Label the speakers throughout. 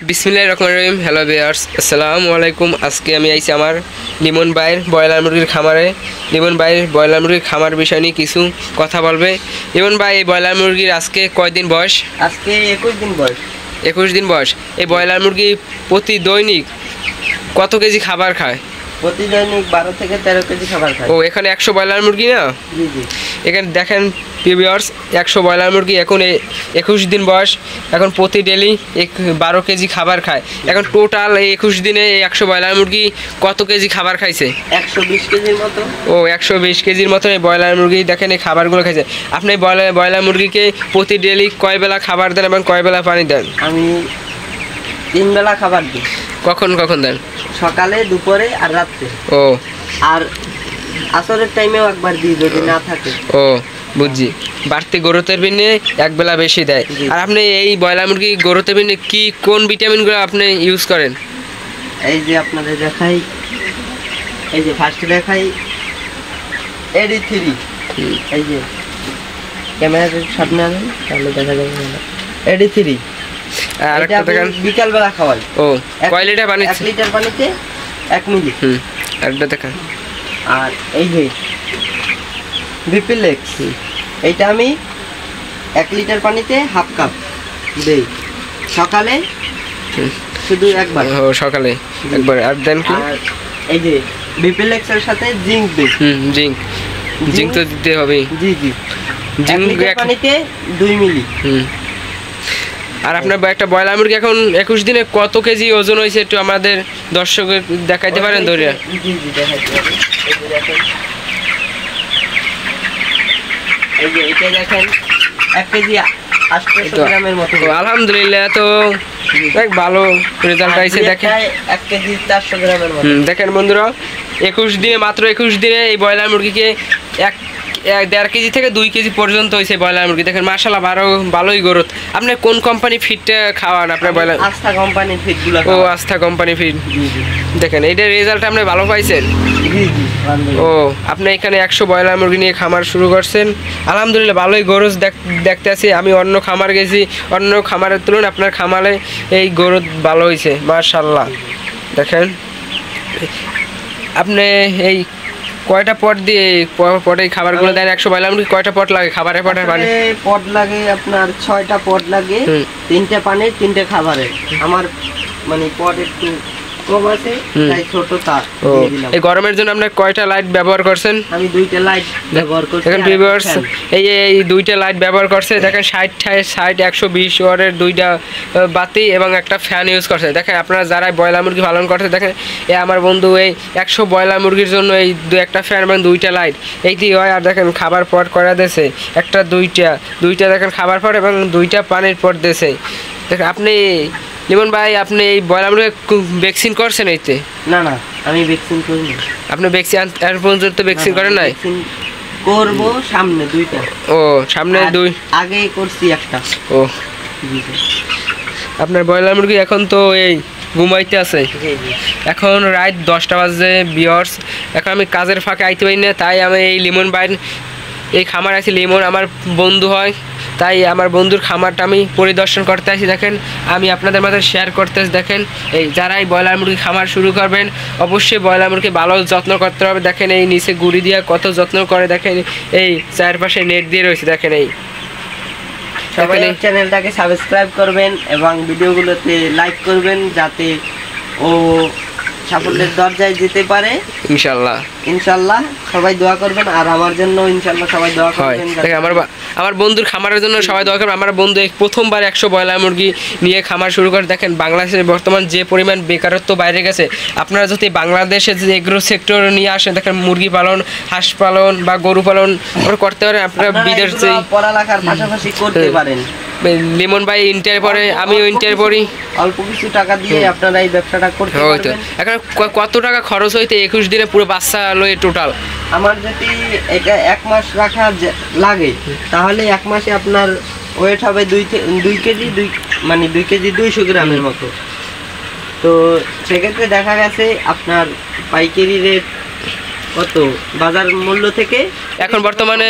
Speaker 1: বিসমিল্লাহির রহমানির রহিম। Hello viewers, আসসালামু আলাইকুম। আজকে আমি আইছি আমার লিমন ভাইয়ের ব্রয়লার মুরগির খামারে। লিমন ভাইয়ের ব্রয়লার মুরগির খামার বিষয় নিয়ে কিছু কথা বলবে। লিমন ভাই, এই ব্রয়লার মুরগির আজকে কয়দিন বয়স?
Speaker 2: আজকে 21 দিন বয়স।
Speaker 1: 21 দিন বয়স। এই ব্রয়লার মুরগি প্রতি দৈনিক কত কেজি খাবার খায়?
Speaker 2: প্রতি দৈনিক 12 থেকে 13 কেজি খাবার খায়।
Speaker 1: ও, এখানে 100 ব্রয়লার মুরগি না?
Speaker 2: জি জি।
Speaker 1: এখানে দেখেন ভিউয়ার্স, 100 ব্রয়লার মুরগি এখন 21 দিন বয়স, এখন প্রতি ডেলি 12 কেজি খাবার খায়। এখন টোটাল এই 21 দিনে এই 100 ব্রয়লার মুরগি কত কেজি খাবার খাইছে?
Speaker 2: 120 কেজির মতো।
Speaker 1: ও, 120 কেজির মতো এই ব্রয়লার মুরগি দেখেন এই খাবারগুলো খাইছে। আপনি ব্রয়লার মুরগিকে প্রতি ডেলি কয় বেলা খাবার দেন এবং কয় বেলা পানি দেন?
Speaker 2: আমি 3 বেলা খাবার দিই।
Speaker 1: কখন কখন দেন?
Speaker 2: সকালে, দুপুরে আর রাত্রে।
Speaker 1: ও,
Speaker 2: আর আসরের টাইমেও একবার দিই যদি না থাকে।
Speaker 1: ও বুঝছি। বাড়তি গরুতের বিনে এক বেলা বেশি দেয়। আর আপনি এই ব্রয়লার মুরগি গরুতের বিনে কি কোন ভিটামিনগুলো আপনি ইউজ করেন?
Speaker 2: এই যে আপনাদের দেখাই, এই যে ফার্স্টে দেখাই AD3। এই যে ক্যামেরার সামনে আনেন তাহলে দেখা যাবে না। AD3
Speaker 1: আর একটা দেখেন
Speaker 2: বিকাল বেলা খাওয়াই।
Speaker 1: ও, কয় লিটার পানি?
Speaker 2: 1 লিটার পানিতে 1 মিলি।
Speaker 1: একটা দেখেন।
Speaker 2: আর এই যে বিপিলেক্স, এইটা আমি 1 লিটার পানিতে হাফ কাপ দেই সকালে, শুধু একবার।
Speaker 1: ও, সকালে একবার। আর দেন কি?
Speaker 2: আর এই যে বিপিলেক্সের সাথে জিঙ্ক দেই।
Speaker 1: জিঙ্ক। জিঙ্ক তো দিতে হবে।
Speaker 2: জি জি।
Speaker 1: জিঙ্ক
Speaker 2: পানিতে 2 মিলি।
Speaker 1: আর আপনার একটা ব্রয়লার মুরগি এখন 21 দিনে কত কেজি ওজন হয়েছে একটু আমাদের দর্শকের দেখাইতে পারেন? ধরিয়া
Speaker 2: জি জি দেখাইতে পারি। এই যে দেখেন, এই যে এটা দেখেন 1 কেজি 800 গ্রামের মতো।
Speaker 1: আলহামদুলিল্লাহ, তো দেখ ভালো রেজাল্ট আইছে। দেখেন
Speaker 2: 1 কেজি 400 গ্রামের মতো।
Speaker 1: দেখেন বন্ধুরা, 21 দিনে, মাত্র 21 দিনে এই ব্রয়লার মুরগিকে 1.5 কেজি থেকে 2 কেজি পর্যন্ত হয়েছে ব্রয়লার মুরগি। দেখেন মাশাআল্লাহ, ভালোই গ্রোথ। আপনি কোন কোম্পানি ফিডটা খাওয়ান আপনার ব্রয়লার?
Speaker 2: আস্থা কোম্পানির ফিডগুলো।
Speaker 1: ও, আস্থা কোম্পানি ফিড। দেখেন এইটার রেজাল্ট আপনি ভালো পাইছেন?
Speaker 2: জি জি।
Speaker 1: ও, আপনি এখানে 100 ব্রয়লার মুরগি নিয়ে খামার শুরু করছেন। আলহামদুলিল্লাহ, ভালোই গ্রোথ দেখতে আছি। আমি অন্য খামার গেছি, অন্য খামারের তুলনায় আপনার খামারে এই গ্রোথ ভালো হয়েছে মাশাআল্লাহ। দেখেন আপনি এই কয়টা পট দিয়ে পটে খাবারগুলো দেন? 100 ব্রয়লার মুরগি কয়টা পট লাগে খাবারে? পটের পানি
Speaker 2: পট লাগে আপনার 6টা পট লাগে। 3টে পানি, 3টে খাবারের। আমার মানে পট একটু কম আছে, তাই ছোটটা দিয়ে দিলাম।
Speaker 1: এই গরমের জন্য আপনি কয়টা লাইট ব্যবহার করছেন?
Speaker 2: আমি 2টা লাইট ব্যবহার করছি।
Speaker 1: দেখেন ভিউয়ার্স, এই 2টা লাইট ব্যবহার করছে। দেখেন 60 120 ওয়াটের 2টা বাতি এবং একটা ফ্যান ইউজ করছে। দেখেন আপনারা যারা ব্রয়লার মুরগি পালন করছে, দেখেন আমার বন্ধু এই 100 ব্রয়লার মুরগির জন্য এই একটা ফ্যান এবং 2টা লাইট এইটি হয়। আর দেখেন খাবার পট করা দিয়েছে একটা, দুইটা দেখেন খাবার পট এবং 2টা পানির পট দিয়েছে। দেখেন আপনি লিমন ভাই, আপনি এই ব্রয়লার মুরগি ভ্যাকসিন করছেন? এইতে
Speaker 2: না না, আমি ভ্যাকসিন করিনি।
Speaker 1: আপনি ভ্যাকসিন আর পর্যন্ত ভ্যাকসিন করেন নাই?
Speaker 2: করব সামনে 2টা।
Speaker 1: ও, সামনে 2
Speaker 2: আগে করছি একটা।
Speaker 1: ও, আপনার ব্রয়লার মুরগি এখন তো এই ঘুমাইতে আছে। এখন রাত 10টা বাজে ভিউয়ার্স। এখন আমি কাজের ফাঁকে আইতে পারি না, তাই আমি এই লিমন ভাইয়ের এই খামার আছি। লিমন আমার বন্ধু হয়, তাই আমার বন্ধুর খামারটা আমি পরিদর্শন করতে আসি। দেখেন আমি আপনাদের মাঝে শেয়ার করতেছি। দেখেন এই যারাই ব্রয়লার মুরগি খামার শুরু করবেন, অবশ্যই ব্রয়লার মুরগি ভালো যত্ন করতে হবে। দেখেন এই নিচে গুড়ি দিয়ে কত যত্ন করে। দেখেন এই চারপাশে নেট দিয়ে রয়েছে। দেখেন এই
Speaker 2: সবাই চ্যানেলটাকে সাবস্ক্রাইব করবেন এবং ভিডিওগুলোতে লাইক করবেন, যাতে ও সাফল্যের দরজায় যেতে পারে ইনশাআল্লাহ। ইনশাআল্লাহ সবাই দোয়া করবেন, আর আমার জন্য ইনশাআল্লাহ সবাই দোয়া করবেন।
Speaker 1: দেখেন আমার বন্ধুর খামারের জন্য সবাই দোয়া করবেন। আমার বন্ধু প্রথমবার 100 ব্রয়লার মুরগি নিয়ে খামার শুরু করে। দেখেন বাংলাদেশে বর্তমান যে পরিমাণ বেকারত্ব বাইরে গেছে, আপনারা যদি বাংলাদেশে যে এগ্রো সেক্টর নিয়ে আসেন, দেখেন মুরগি পালন, হাঁস পালন বা গরু পালন করতে পারেন। আপনারা বিদেশে
Speaker 2: পড়ালেখার পাশাপাশি করতে পারেন।
Speaker 1: লিমন ভাই ইন্টার পরে, আমিও ইন্টার পড়ি।
Speaker 2: অল্প কিছু টাকা দিয়ে আপনারা এই ব্যবসাটা করতে পারবেন।
Speaker 1: এখন কত টাকা খরচ হইতে 21 দিনে পুরো বাচ্চা লয়ে টোটাল?
Speaker 2: আমার যদি এটা 1 মাস রাখা লাগে, তাহলে 1 মাসে আপনার ওয়েট হবে 2 কেজি, মানে 2 কেজি 200 গ্রামের মতো। তো সেক্ষেত্রে দেখা গেছে আপনার পাইকারি রেট কত বাজার মূল্য থেকে?
Speaker 1: এখন বর্তমানে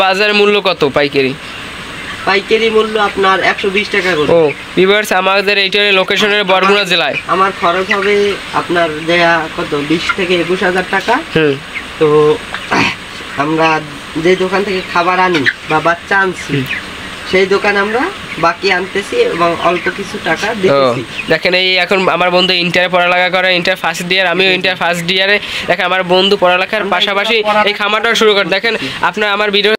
Speaker 1: বাজার মূল্য কত পাইকারি?
Speaker 2: পাইকারি মূল্য আপনার 120 টাকা করে।
Speaker 1: ও ভিউয়ার্স, আমাদের এইটার লোকেশনের বরগুনা জেলায়।
Speaker 2: আমার খরচ হবে আপনার দেয়া কত 20 থেকে 21,000 টাকা। তো আমরা যে দোকান থেকে খাবার আনি বা বাচ্চা আনছি সেই দোকান আমরা বাকি আনতেছি এবং অল্প কিছু টাকা দিতেছি।
Speaker 1: দেখেন এই এখন আমার বন্ধু ইন্টারে পড়ালেখা করে, ইন্টার ফার্স্ট ইয়ার, আমিও ইন্টার ফার্স্ট ইয়ারে। দেখেন আমার বন্ধু পড়ালেখার পাশাপাশি এই খামারটাও শুরু করে। দেখেন আপনার আমার ভিডিও